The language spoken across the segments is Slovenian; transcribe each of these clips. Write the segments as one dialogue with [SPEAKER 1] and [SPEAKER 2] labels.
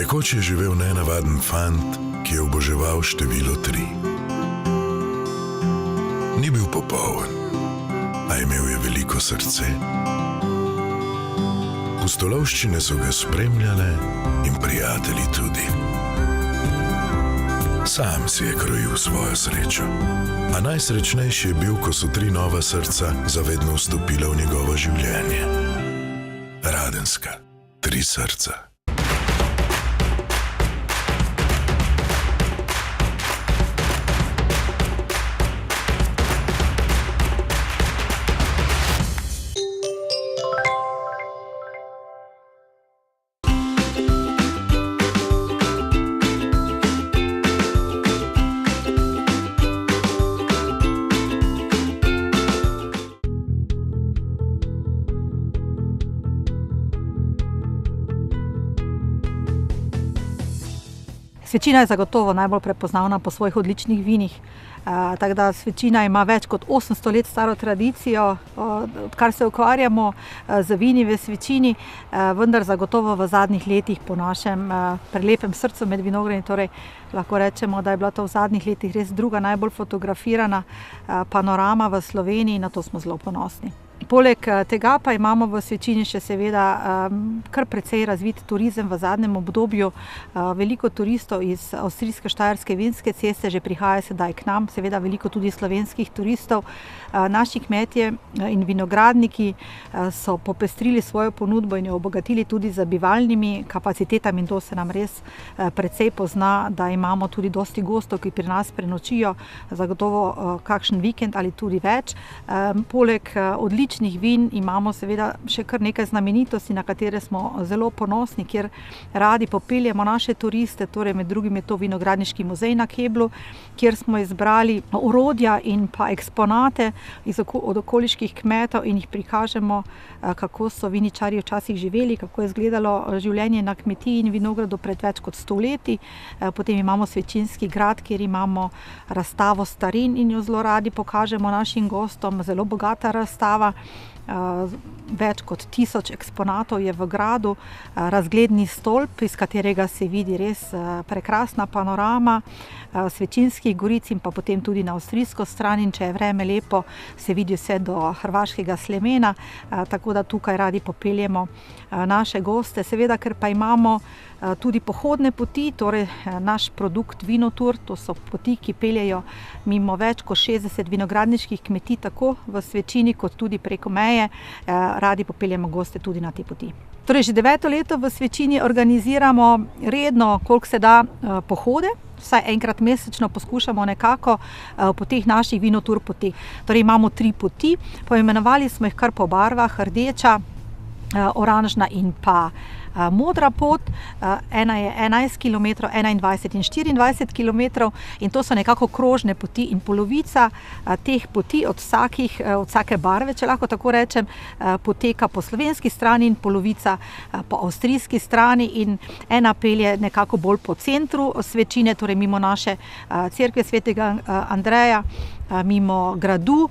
[SPEAKER 1] Nekoč je živel nenavaden fant, ki je oboževal število 3. Ni bil popoln, a imel je veliko srce. Pustolovščine so ga spremljale in prijatelji tudi. Sam si je krojil svojo srečo, a najsrečnejši je bil, ko so 3 nova srca zavedno vstopila v njegovo življenje. Radenska, 3 srca.
[SPEAKER 2] Svečina je zagotovo najbolj prepoznavna po svojih odličnih vinih. Tako da Svečina ima več kot 800 let staro tradicijo, odkar se ukvarjamo z vini v Svečini, vendar zagotovo v zadnjih letih po našem prelepem srcu med vinogradi, torej lahko rečemo, da je bila to v zadnjih letih res druga najbolj fotografirana panorama v Sloveniji, na to smo zelo ponosni. Poleg tega pa imamo v Svečini še seveda kar precej razvit turizem v zadnjem obdobju. Veliko turistov iz avstrijsko-štajerske vinske ceste že prihaja sedaj k nam, seveda veliko tudi slovenskih turistov. Naši kmetje in vinogradniki so popestrili svojo ponudbo in jo obogatili tudi z bivalnimi kapacitetami in to se nam res precej pozna, da imamo tudi dosti gostov, ki pri nas prenočijo, zagotovo kakšen vikend ali tudi več. Poleg odličnih vin imamo seveda še kar nekaj znamenitosti, na katere smo zelo ponosni, kjer radi popeljemo naše turiste, torej med drugim je to vinogradniški muzej na Keblu, kjer smo izbrali orodja in pa eksponate od okoliških kmetov in jih prikažemo, kako so viničarji včasih živeli, kako je izgledalo življenje na kmetiji in vinogradu pred več kot 100 leti. Potem imamo Svečinski grad, kjer imamo razstavo starin in jo zelo radi pokažemo našim gostom, zelo bogata razstava. Več kot 1000 eksponatov je v gradu, razgledni stolp, iz katerega se vidi res prekrasna panorama Svečinskih goric in pa potem tudi na avstrijsko stran in če je vreme lepo, se vidi vse do hrvaškega Slemena, tako da tukaj radi popeljemo naše goste. Seveda, ker pa imamo tudi pohodne poti, torej naš produkt Vinotur, to so poti, ki peljejo mimo več kot 60 vinogradniških kmetij, tako v Svečini kot tudi preko meje, radi popeljemo goste tudi na te poti. Torej, že 9. leto v Svečini organiziramo redno, koliko se da, pohode. Vsaj enkrat mesečno poskušamo nekako po teh naših Vinotur poteh. Torej imamo 3 poti, poimenovali smo jih kar po barvah, rdeča, oranžna in pa modra pot. Ena je 11 km, 21 in 24 km in to so nekako krožne poti in polovica teh poti od vsake barve, če lahko tako rečem, poteka po slovenski strani in polovica po avstrijski strani in ena pelje nekako bolj po centru Svečine, torej mimo naše cerkve svetega Andreja, mimo gradu,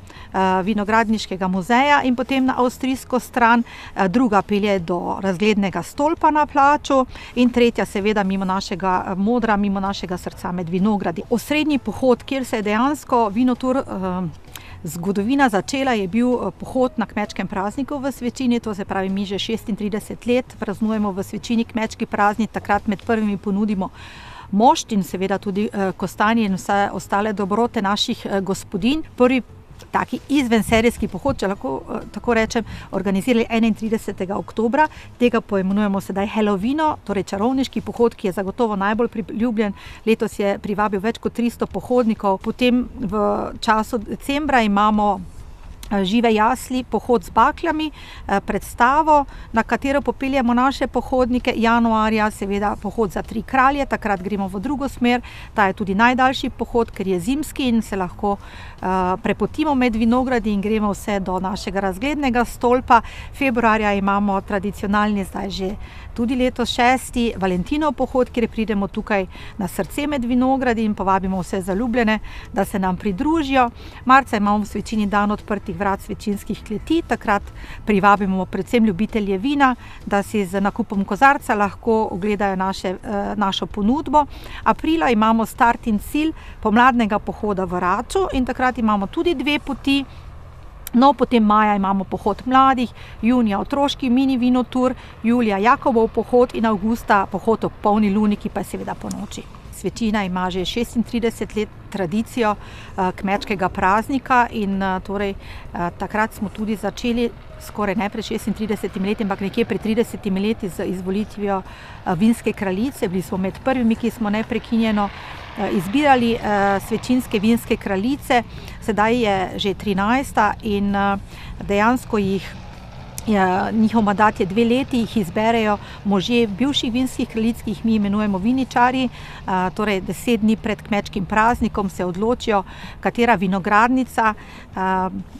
[SPEAKER 2] vinogradniškega muzeja in potem na avstrijsko stran, druga pelje do razglednega stolpa na plaču in tretja seveda mimo našega modra, mimo našega srca med vinogradi. Osrednji pohod, kjer se je dejansko Vinotur zgodovina začela, je bil pohod na kmečkem prazniku v Svečini, to se pravi, mi že 36 let praznujemo v Svečini kmečki praznik, takrat med prvimi ponudimo mošt in seveda tudi kostanje in vse ostale dobrote naših gospodinj. Prvi taki izvenserijski pohod, če lahko tako rečem, organizirali 31. oktobra. Tega poimenujemo sedaj Helovino, torej čarovniški pohod, ki je zagotovo najbolj priljubljen. Letos je privabil več kot 300 pohodnikov. Potem v času decembra imamo Žive jasli, pohod z baklami, predstavo, na katero popeljemo naše pohodnike. Januarja seveda pohod za 3 kralje, takrat gremo v drugo smer. Ta je tudi najdaljši pohod, ker je zimski in se lahko prepotimo med vinogradi in gremo vse do našega razglednega stolpa. Februarja imamo tradicionalni, zdaj že tudi letos 6. Valentinov pohod, kjer pridemo tukaj na srce med vinogradi in povabimo vse zaljubljene, da se nam pridružijo. Marca imamo v Svečini dan odprtih vrat svečinskih kleti. Takrat privabimo predvsem ljubitelje vina, da si z nakupom kozarca lahko ogledajo našo ponudbo. Aprila imamo start in cilj pomladnega pohoda v Raču in takrat imamo tudi 2 poti. No, potem maja imamo pohod mladih, junija otroški mini vinotur, julija Jakobov pohod in avgusta pohod ob polni luni, ki pa je seveda po noči. Svečina ima že 36 let tradicijo kmečkega praznika in torej takrat smo tudi začeli skoraj ne pred 36 leti, ampak nekje pred 30 leti z izvolitvijo vinske kraljice. Bili smo med prvimi, ki smo neprekinjeno izbirali svečinske vinske kraljice. Sedaj je že 13. in dejansko njihov mandat je 2 leti, jih izberejo možje bivših vinskih kraljic, ki jih mi imenujemo viničarji. Torej 10 dni pred kmečkim praznikom se odločijo, katera vinogradnica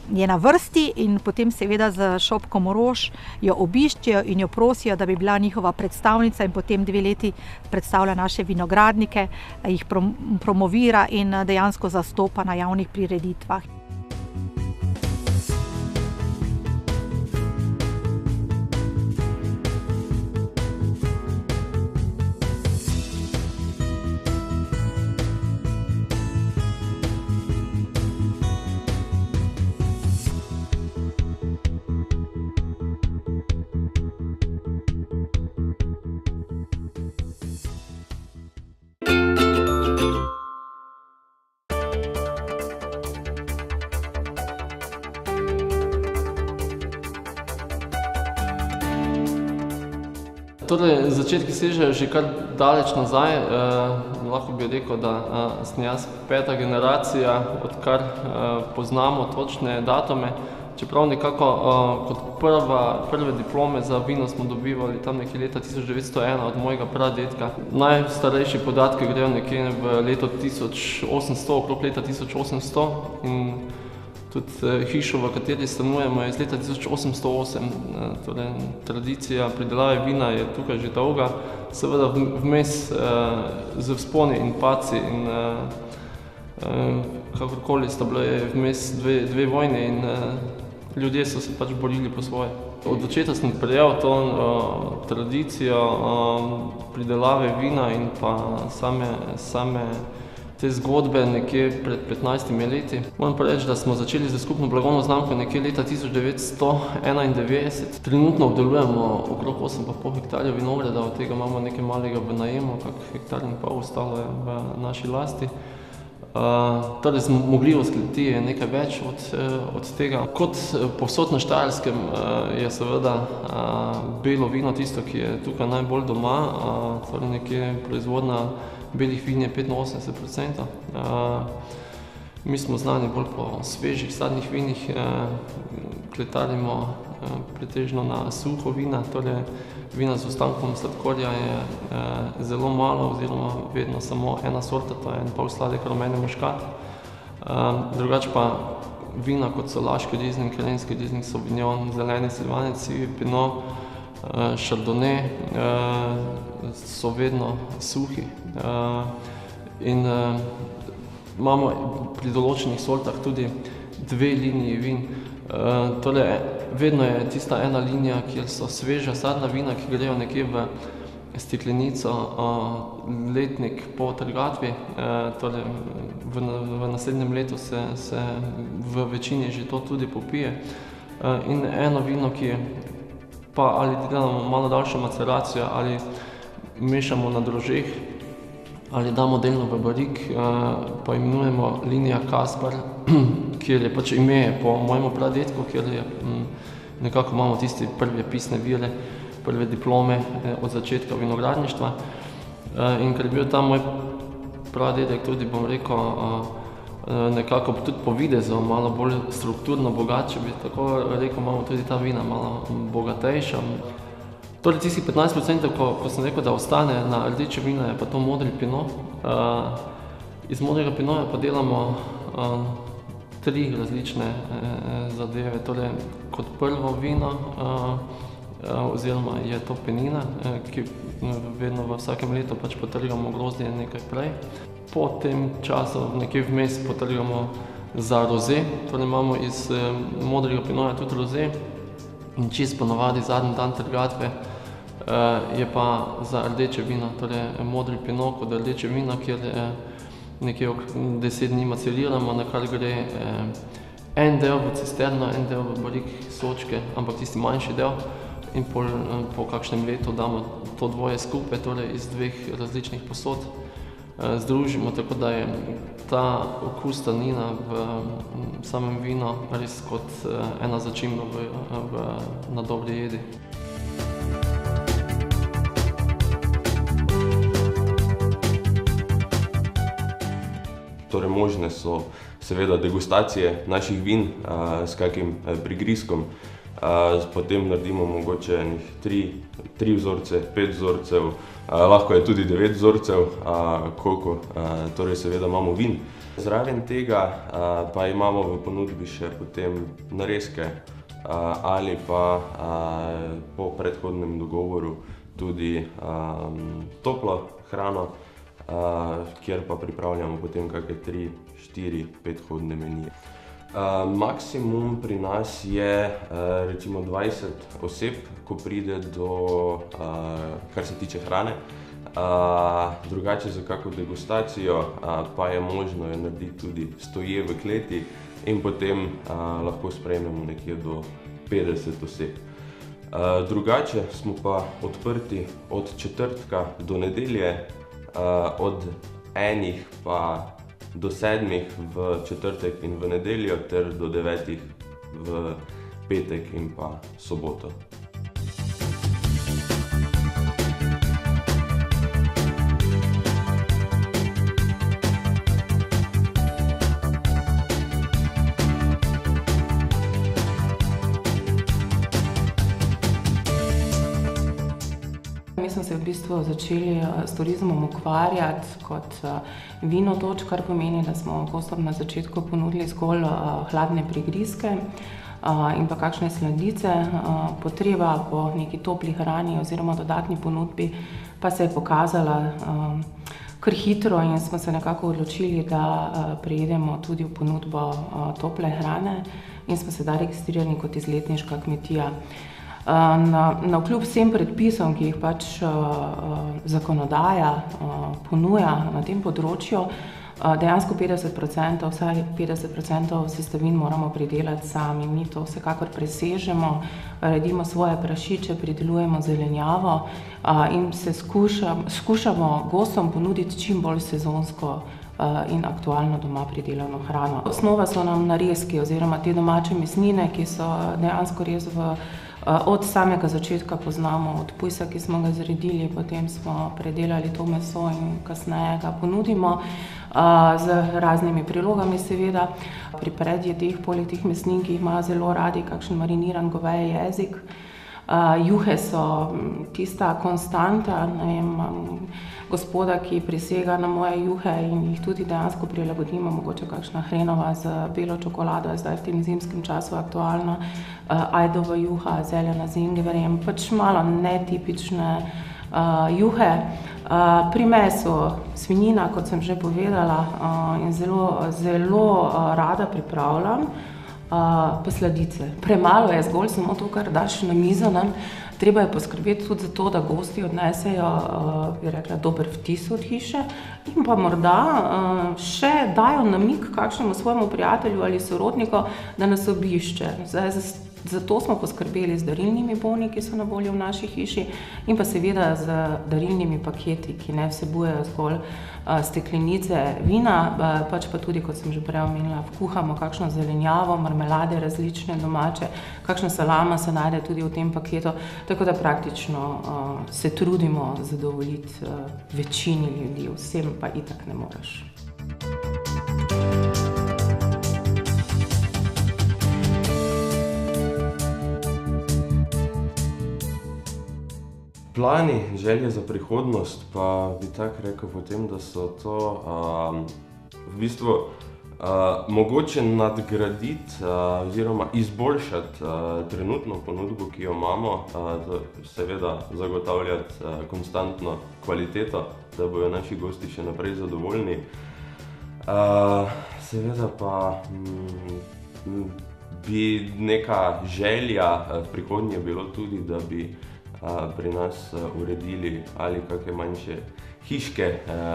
[SPEAKER 2] je na vrsti in potem seveda z šopkom rož jo obiščejo in jo prosijo, da bi bila njihova predstavnica in potem 2 leti predstavlja naše vinogradnike, jih promovira in dejansko zastopa na javnih prireditvah.
[SPEAKER 3] Torej, začetki sežejo že kar daleč nazaj. Lahko bi rekel, da sem jaz 5. generacija, odkar poznamo točne datume. Čeprav nekako kot prve diplome za vino smo dobivali tam nekje leta 1901 od mojega pradedka. Najstarejši podatki grejo nekje v leto 1800, okrog leta 1800 in tudi hišo, v kateri stanujemo, je iz leta 1808. Torej, tradicija pridelave vina je tukaj že dolga. Seveda vmes z vzponi in padci in kakorkoli sta bile vmes dve vojni in ljudje so se pač borili po svoje. Od začetka sem prejel to tradicijo pridelave vina in pa same te zgodbe nekje pred 15 leti. Moram pa reči, da smo začeli z skupno blagovno znamko nekje leta 1991. Trenutno obdelujemo okrog 8,5 hektarjev vinograda, od tega imamo nekaj malega v najemu, kak hektar in pol, ostalo je v naši lasti. Torej, zmogljivost kleti je nekaj več od tega. Kot povsod na Štajerskem je seveda belo vino tisto, ki je tukaj najbolj doma. Torej, nekje proizvodnja belih vin je 85%. Mi smo znani bolj po svežih sadnih vinih, kletarimo pretežno na suho vina, torej vina z ostankom sladkorja je zelo malo oziroma vedno samo ena sorta, to je en pol sladek rumeni muškat. Drugače pa vina, kot so Laški Riesling, Krainski Riesling, Sauvignon, zeleni silvanec, sivi pinot, Chardonnay, so vedno suhi. In imamo pri določenih sortah tudi 2 liniji vin. Torej, vedno je tista ena linija, kjer so sveža sadna vina, ki grejo nekje v steklenico letnik po trgatvi. Torej, v naslednjem letu se v večini že to tudi popije. In eno vino, ki pa ali delamo malo daljšo maceracijo, ali mešamo na drožeh, ali damo delno v barik, pa imenujemo linija Kaspar, kjer je pač ime po mojemu pradedku, kjer je nekako imamo tisti prve pisne vire, prve diplome od začetka vinogradništva. In ker je bil tam moj pradedek tudi, bom rekel, nekako tudi po videzu malo bolj strukturno bogat, če bi tako rekel, imamo tudi ta vina malo bogatejša. Torej, tistih 15%, ko sem rekel, da ostane na rdeče vino, je pa to modri pinot. Iz modrega pinoja pa delamo 3 različne zadeve. Torej, kot prvo vino, oziroma je to penina, ki vedno v vsakem letu pač potrgamo grozdje nekaj prej. Po tem času nekje vmes potrgamo za roze, torej imamo iz modrega pinoja tudi roze in čisto ponavadi zadnji dan trgatve je pa za rdeče vina, torej modri pino kot rdeče vina, kjer nekje 10 dni maceriramo, na kar gre en del v cisterno, en del v barik sočke, ampak tisti manjši del in po kakšnem letu damo to dvoje skupaj, torej iz dveh različnih posod združimo, tako da je ta okus tanina v samem vinu res kot ena začimba na dobri jedi.
[SPEAKER 4] Torej možne so seveda degustacije naših vin s kakim prigrizkom. Potem naredimo mogoče 3 vzorce, 5 vzorcev, lahko je tudi 9 vzorcev, koliko torej seveda imamo vin. Zraven tega pa imamo v ponudbi še potem narezke ali pa po predhodnem dogovoru tudi toplo hrano, kjer pa pripravljamo potem kakšne 3, 4, 5 hodne menije. Maksimum pri nas je recimo 20 oseb, ko pride do, kar se tiče hrane. Drugače za kako degustacijo pa je možno jo narediti tudi stoje v kleti in potem lahko sprejmemo nekje do 50 oseb. Drugače smo pa odprti od četrtka do nedelje, od 1 pa do 7 v četrtek in v nedeljo ter do 9 v petek in pa soboto.
[SPEAKER 5] Mi smo se v bistvu začeli s turizmom ukvarjati kot vinotoč, kar pomeni, da smo gostom na začetku ponudili zgolj hladne prigrizke in pa kakšne sladice. Potreba po neki topli hrani oziroma dodatni ponudbi pa se je pokazala kar hitro in smo se nekako odločili, da preidemo tudi v ponudbo tople hrane in smo sedaj registrirani kot izletniška kmetija. Navkljub vsem predpisom, ki jih pač zakonodaja ponuja na tem področju, dejansko 50%, vsaj 50% sestavin moramo pridelati sami. Mi to vsekakor presežemo, redimo svoje prašiče, pridelujemo zelenjavo in se skušamo gostom ponuditi čim bolj sezonsko in aktualno doma pridelano hrano. Osnova so nam narezki oziroma te domače mesnine, ki so dejansko res od samega začetka poznamo, od pujsa, ki smo ga zredili, potem smo predelali to meso in kasneje ga ponudimo z raznimi prilogami seveda. Pri predjedeh, poleg teh mesnin, ki jih imajo zelo radi, kakšen mariniran goveji jezik. Juhe so tista konstanta, ne vem, gospoda, ki prisega na moje juhe in jih tudi dejansko prilagodimo, mogoče kakšna hrenova z belo čokolado, je zdaj v tem zimskem času aktualna, ajdova juha, zeljena z ingverjem, pač malo netipične juhe. Pri mesu svinjina, kot sem že povedala, in zelo rada pripravljam, pa sladice. Premalo je zgolj samo to, kar daš na mizo, ne? Treba je poskrbeti tudi za to, da gosti odnesejo, bi rekla, dober vtis od hiše in pa morda še dajo namig kakšnemu svojemu prijatelju ali sorodniku, da nas obišče. Zato smo poskrbeli z darilnimi boni, ki so na voljo v naši hiši in pa seveda z darilnimi paketi, ki ne vsebujejo zgolj steklenice vina, pač pa tudi, kot sem že prej omenila, vkuhamo kakšno zelenjavo, marmelade različne domače, kakšna salama se najde tudi v tem paketu, tako da praktično se trudimo zadovoljiti večini ljudi, vsem pa itak ne moreš.
[SPEAKER 4] Plani, želje za prihodnost, pa bi tako rekel potem, da so to v bistvu mogoče nadgraditi oziroma izboljšati trenutno ponudbo, ki jo imamo, seveda zagotavljati konstantno kvaliteto, da bojo naši gosti še naprej zadovoljni. Seveda pa bi neka želja v prihodnje bilo tudi, da bi pri nas uredili ali kakšne manjše hiške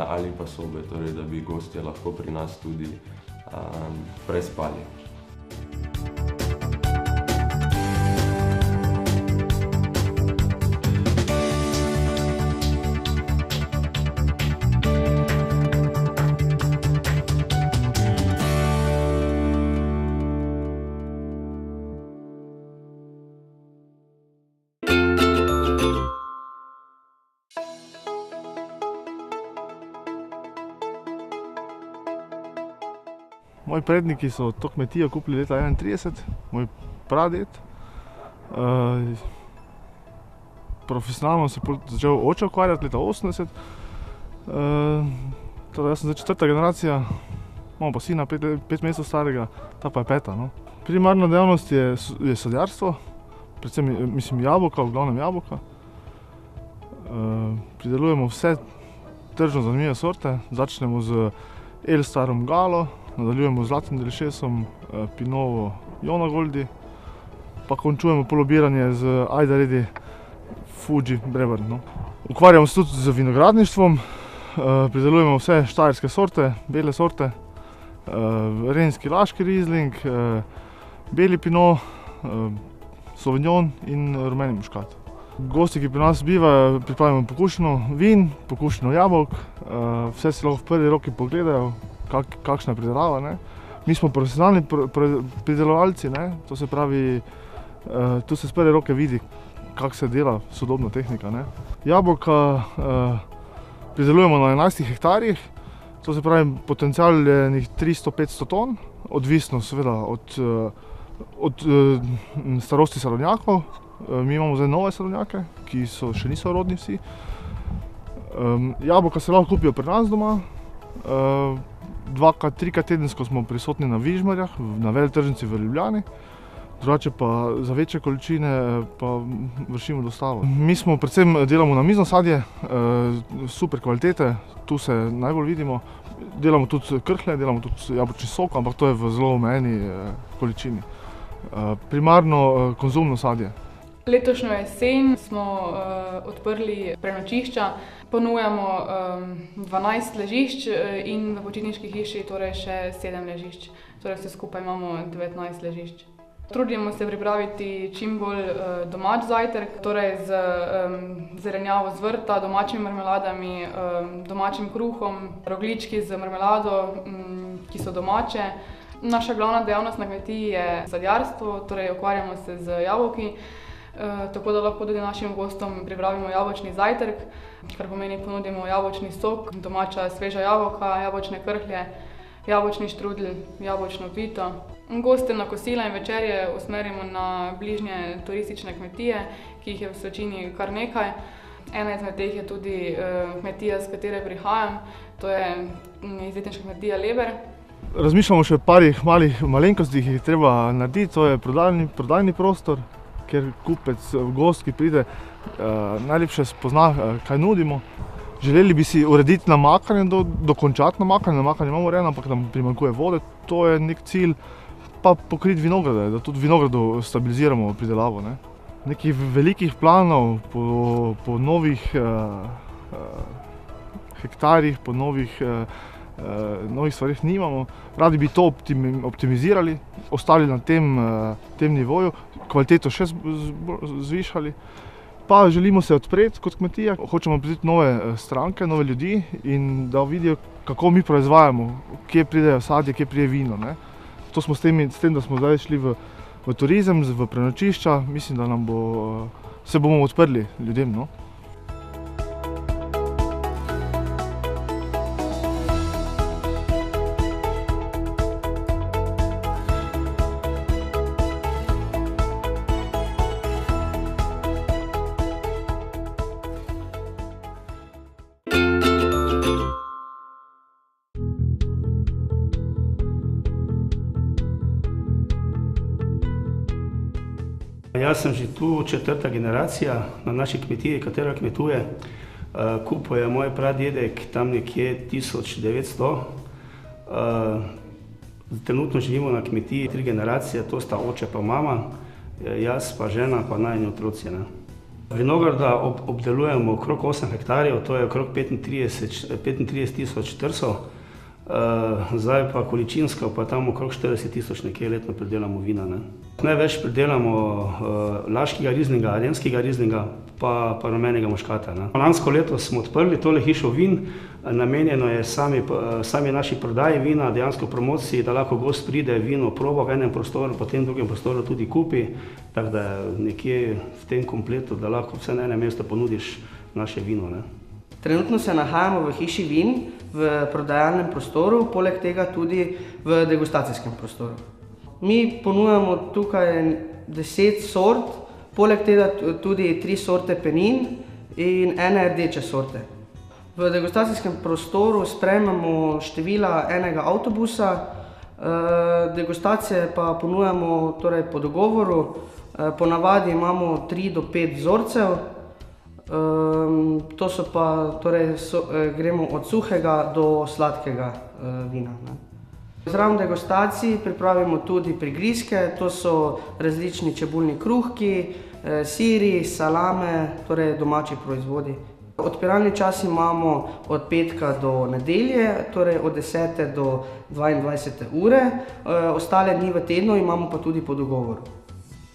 [SPEAKER 4] ali pa sobe, torej da bi gostje lahko pri nas tudi prespali.
[SPEAKER 6] Moji predniki so to kmetijo kupili leta 1931, moj praded. Profesionalno se je začel oče ukvarjati leta 1980. Torej, jaz sem zdaj 4. generacija, imamo pa sina 5 mesecev starega, ta pa je 5. No. Primarna dejavnost je sadjarstvo, predvsem mislim jabolka, v glavnem jabolka. Pridelujemo vse tržno zanimive sorte, začnemo z Elstarom Galo, nadaljujemo z Zlatim delešesom, Pinovo Jonagoldi, pa končujemo polobiranje z Ajdaredi Fuji Brewer. No. Ukvarjamo se tudi z vinogradništvom, pridelujemo vse štajerske sorte, bele sorte, renski laški Riesling, beli Pinot, Sauvignon in rumeni muškat. Gosti, ki pri nas bivajo, pripravimo pokušino vin, pokušino jabolk, vse si lahko v prvi roki pogledajo, kakšna je pridelava. Ne. Mi smo profesionalni pridelovalci, ne. To se pravi, tu se z prve roke vidi, kako se dela sodobna tehnika. Ne. Jabolka pridelujemo na 11 hektarjih, to se pravi potencial je 300-500 ton, odvisno seveda od starosti sadovnjakov. Mi imamo zdaj nove sadovnjake, ki še niso rodni vsi. Jabolka se lahko kupijo pri nas doma. 2-3 tedensko smo prisotni na Vižmarjah, na veletržnici v Ljubljani. Drugače pa za večje količine pa vršimo dostavo. Mi smo predvsem delamo na mizno sadje, super kvalitete, tu se najbolj vidimo. Delamo tudi krhlje, delamo tudi jabolčni sok, ampak to je v zelo omejeni količini. Primarno konzumno sadje.
[SPEAKER 7] Letošnjo jesen smo odprli prenočišča, ponujamo 12 ležišč in v počitniški hiši torej še 7 ležišč. Torej vse skupaj imamo 19 ležišč. Trudimo se pripraviti čim bolj domač zajtrk, torej z zelenjavo z vrta, domačimi marmeladami, domačim kruhom, rogljički z marmelado, ki so domače. Naša glavna dejavnost na kmetiji je sadjarstvo, torej ukvarjamo se z jabolki, tako da lahko tudi našim gostom pripravimo jabolčni zajtrk, kar pomeni ponudimo jabolčni sok, domača sveža jabolka, jabolčne krhlje, jabolčni štrudl, jabolčno pito. Goste na kosila in večerje usmerimo na bližnje turistične kmetije, ki jih je v Svečini kar nekaj. Ena izmed teh je tudi kmetija, s katere prihajam, to je izletniška kmetija Leber.
[SPEAKER 6] Razmišljamo še o parih malih malenkostih, ki jih treba narediti, to je prodajni prostor, kjer kupec, gost, ki pride, najlepše spozna, kaj nudimo. Želeli bi si urediti namakanje, dokončati namakanje imamo urejeno, ampak nam primanjkuje vode, to je nek cilj, pa pokriti vinograde, da tudi vinogradu stabiliziramo pridelavo. Ne. Nekih velikih planov po novih hektarjih, po novih stvarih nimamo. Radi bi to optimizirali, ostali na tem nivoju, kvaliteto še zvišali. Pa želimo se odpreti kot kmetija, hočemo priti nove stranke, nove ljudi in da vidijo, kako mi proizvajamo, kje pridejo sadje, kje pride vino. Ne. To smo s tem, da smo zdaj šli v turizem, v prenočišča, mislim, da se bomo odprli ljudem. No.
[SPEAKER 8] Jaz sem že tu 4. generacija na naši kmetiji, katera kmetuje. Kupil je moj pradedek tam nekje 1900. Trenutno živimo na kmetiji 3 generacije, to sta oče pa mama, jaz pa žena pa najini otroci. Vinograda obdelujemo okrog 8 hektarjev, to je okrog 35 tisoč trsov. Zdaj pa količinsko pa tam okrog 40 tisoč nekje letno pridelamo vina. Največ pridelamo laškega rizlinga, renskega rizlinga pa rumenega muškata. Lansko leto smo odprli tole hišo vin, namenjeno je sami naši prodaji vina, dejansko promociji, da lahko gost pride, vino proba v enem prostoru, potem v drugem prostoru tudi kupi, tako da nekje v tem kompletu, da lahko vse na enem mestu ponudiš naše vino.
[SPEAKER 9] Trenutno se nahajamo v hiši vin, v prodajalnem prostoru, poleg tega tudi v degustacijskem prostoru. Mi ponujamo tukaj 10 sort, poleg tega tudi 3 sorte penin in 1 rdeče sorte. V degustacijskem prostoru sprejmemo števila enega avtobusa, degustacije pa ponujamo torej po dogovoru, ponavadi imamo 3 do 5 vzorcev. To so pa, torej gremo od suhega do sladkega vina. Zraven degustacij pripravimo tudi prigrizke, to so različni čebulni kruhki, siri, salame, torej domači proizvodi. Odpiralni čas imamo od petka do nedelje, torej od 10. do 22. ure, ostale dni v tednu imamo pa tudi po dogovoru.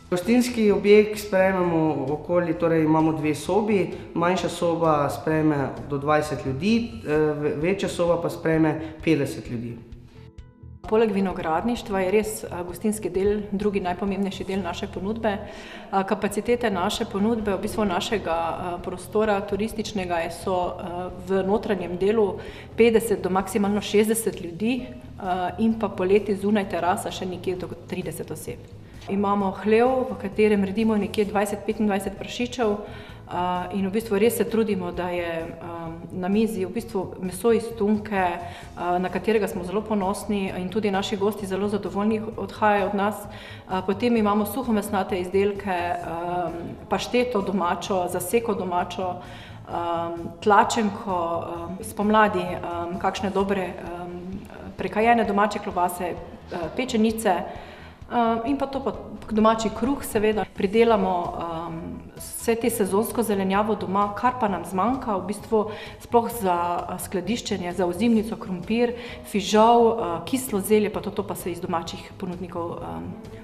[SPEAKER 9] Gostinski objekt sprejmemo okoli, torej imamo 2 sobi, manjša soba sprejme do 20 ljudi, večja soba pa sprejme 50 ljudi.
[SPEAKER 10] Poleg vinogradništva je res gostinski del drugi najpomembnejši del naše ponudbe. Kapacitete naše ponudbe, v bistvu našega prostora turističnega, so v notranjem delu 50 do maksimalno 60 ljudi in pa poleti zunaj terasa še nekje do 30 oseb. Imamo hlev, v katerem redimo nekje 20-25 prašičev in v bistvu res se trudimo, da je na mizi v bistvu meso iz tunke, na katerega smo zelo ponosni in tudi naši gosti zelo zadovoljni odhajajo od nas. Potem imamo suhomesnate izdelke, pašteto domačo, zaseko domačo, tlačenko, spomladi kakšne dobre prekajene domače klobase, pečenice, in pa to pa domači kruh, seveda. Pridelamo vse te sezonsko zelenjavo doma, kar pa nam zmanjka, v bistvu sploh za skladiščenje, za ozimnico, krompir, fižol, kislo zelje, pa to pa se iz domačih ponudnikov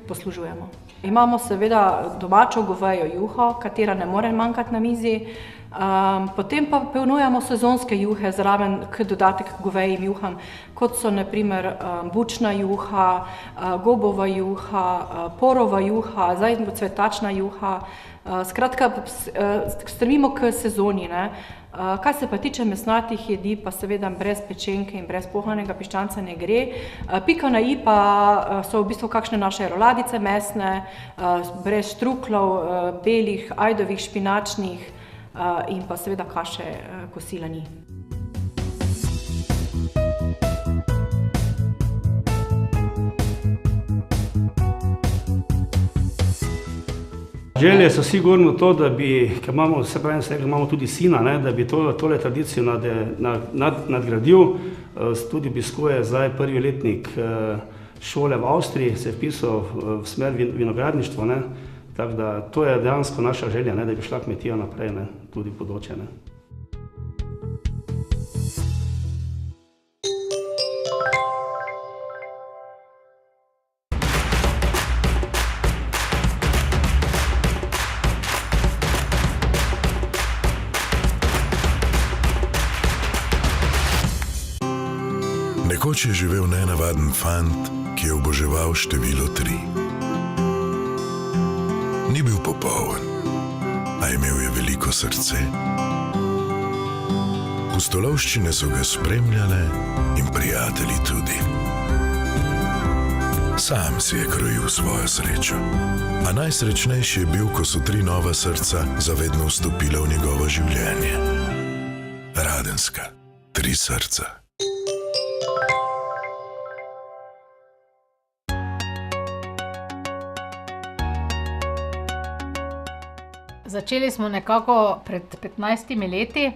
[SPEAKER 10] poslužujemo. Imamo seveda domačo govejo juho, katera ne more manjkati na mizi, potem pa ponujamo sezonske juhe zraven k dodatek govejim juham, kot so na primer bučna juha, gobova juha, porova juha, zdaj cvetačna juha. Skratka, stremimo k sezoni. Kar se pa tiče mesnatih jedi, pa seveda brez pečenke in brez pohanega piščanca ne gre. Pika na i pa so v bistvu kakšne naše roladice mesne, brez štruklov, belih, ajdovih, špinačnih in pa seveda kaše kosila ni.
[SPEAKER 8] Želje so sigurno to, da bi, ker imamo, se pravi, imamo tudi sina, da bi tole tradicijo nadgradil. Tudi obiskuje zdaj prvi letnik šole v Avstriji, se je vpisal v smer vinogradništva. Tako da to je dejansko naša želja, da bi šla kmetija naprej, tudi v bodoče.
[SPEAKER 1] Nekoč je živel nenavaden fant, ki je oboževal število 3. Ni bil popoln, a imel je veliko srce. Pustolovščine so ga spremljale in prijatelji tudi. Sam si je krojil svojo srečo, a najsrečnejši je bil, ko so 3 nova srca zavedno vstopila v njegovo življenje. Radenska, 3 srca.
[SPEAKER 11] Začeli smo nekako pred 15 leti.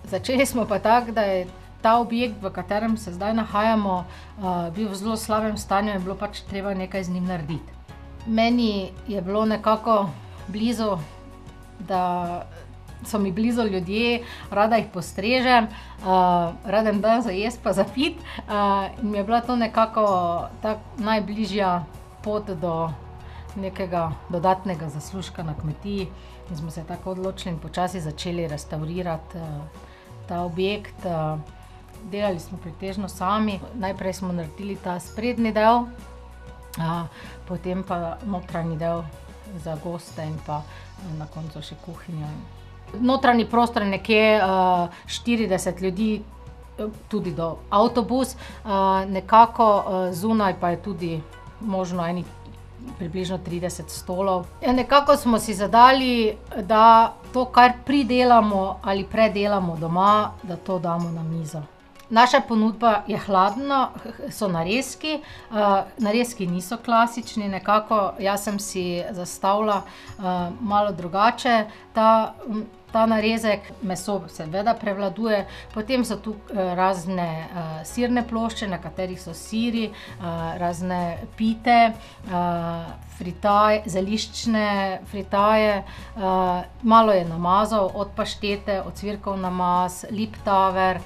[SPEAKER 11] Začeli smo pa tako, da je ta objekt, v katerem se zdaj nahajamo, bil v zelo slabem stanju in bilo pač treba nekaj z njim narediti. Meni je bilo nekako blizu, da so mi blizu ljudje, rada jih postrežem, rada jim dam za jesti pa za piti, in mi je bila to nekako ta najbližja pot do nekega dodatnega zaslužka na kmetiji in smo se tako odločili in počasi začeli restavrirati ta objekt. Delali smo pretežno sami, najprej smo naredili ta sprednji del, potem pa notranji del za goste in pa na koncu še kuhinja. Notranji prostor je nekje 40 ljudi, tudi do avtobus, nekako zunaj pa je tudi možno enih približno 30 stolov. Nekako smo si zadali, da to, kar pridelamo ali predelamo doma, da to damo na mizo. Naša ponudba je hladna, so narezki, narezki niso klasični, nekako jaz sem si zastavila malo drugače ta narezek, meso seveda prevladuje, potem so tu razne sirne plošče, na katerih so siri, razne pite, zeliščne fritaje, malo je namazov, od paštete, ocvirkov namaz, liptaver,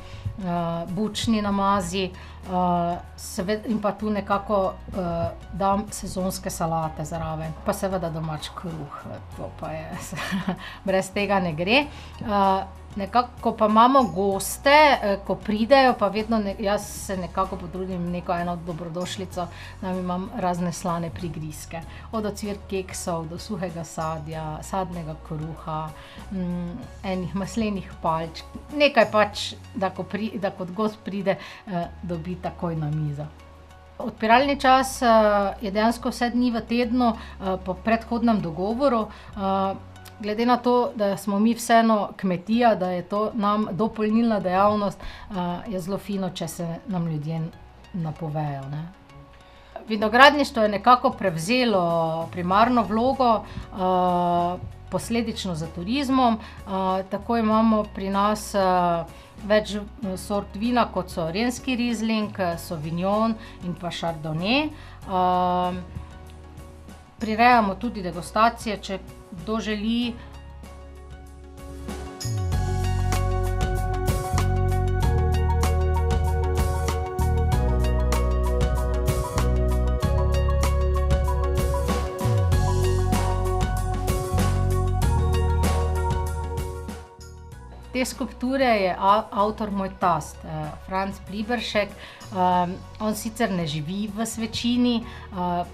[SPEAKER 11] bučni namazi, in pa tu nekako dam sezonske salate zraven, pa seveda domač kruh, to pa je, brez tega ne gre. Nekako, ko pa imamo goste, ko pridejo, pa vedno jaz se nekako potrudim eno dobrodošlico, da imam razne slane prigrizke. Od ocvirk keksov do suhega sadja, sadnega kruha, enih maslenih palčk. Nekaj pač, da kot gost pride, dobi takoj na mizo. Odpiralni čas je dejansko vse dni v tednu po predhodnem dogovoru. Glede na to, da smo mi vseeno kmetija, da je to nam dopolnilna dejavnost, je zelo fino, če se nam ljudje napovejo, ne. Vinogradništvo je nekako prevzelo primarno vlogo, posledično za turizmom. Tako imamo pri nas več sort vina, kot so renski rizling, sauvignon in pa chardonnay. Prirejamo tudi degustacije, če kdo želi. Te skulpture je avtor moj tast, Franc Pliberšek. On sicer ne živi v Svečini,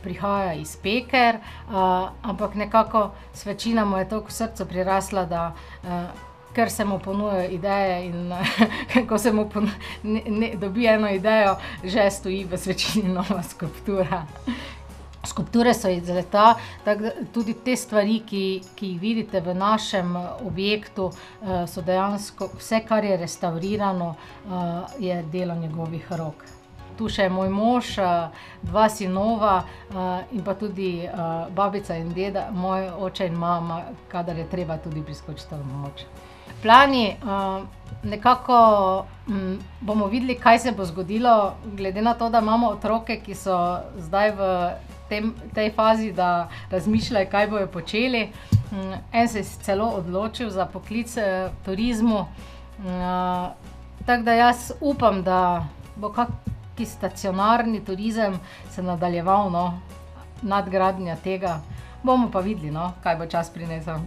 [SPEAKER 11] prihaja iz Peker, ampak nekako Svečina mu je toliko k srcu prirasla, da ker se mu ponujajo ideje in ko se mu dobi eno idejo, že stoji v Svečini nova skulptura. Skulpture so iz leta, tako da tudi te stvari, ki jih vidite v našem objektu, so dejansko vse, kar je restavrirano, je delo njegovih rok. Tu še je moj mož, 2 sinova in pa tudi babica in deda, moj oče in mama, kadar je treba tudi priskočiti v pomoč. Plani, nekako bomo videli, kaj se bo zgodilo, glede na to, da imamo otroke, ki so zdaj v tej fazi, da razmišljajo, kaj bojo počeli. En se je celo odločil za poklic v turizmu. Tako da jaz upam, da bo kaki stacionarni turizem se nadaljeval, nadgradnja tega. Bomo pa videli, kaj bo čas prinesel.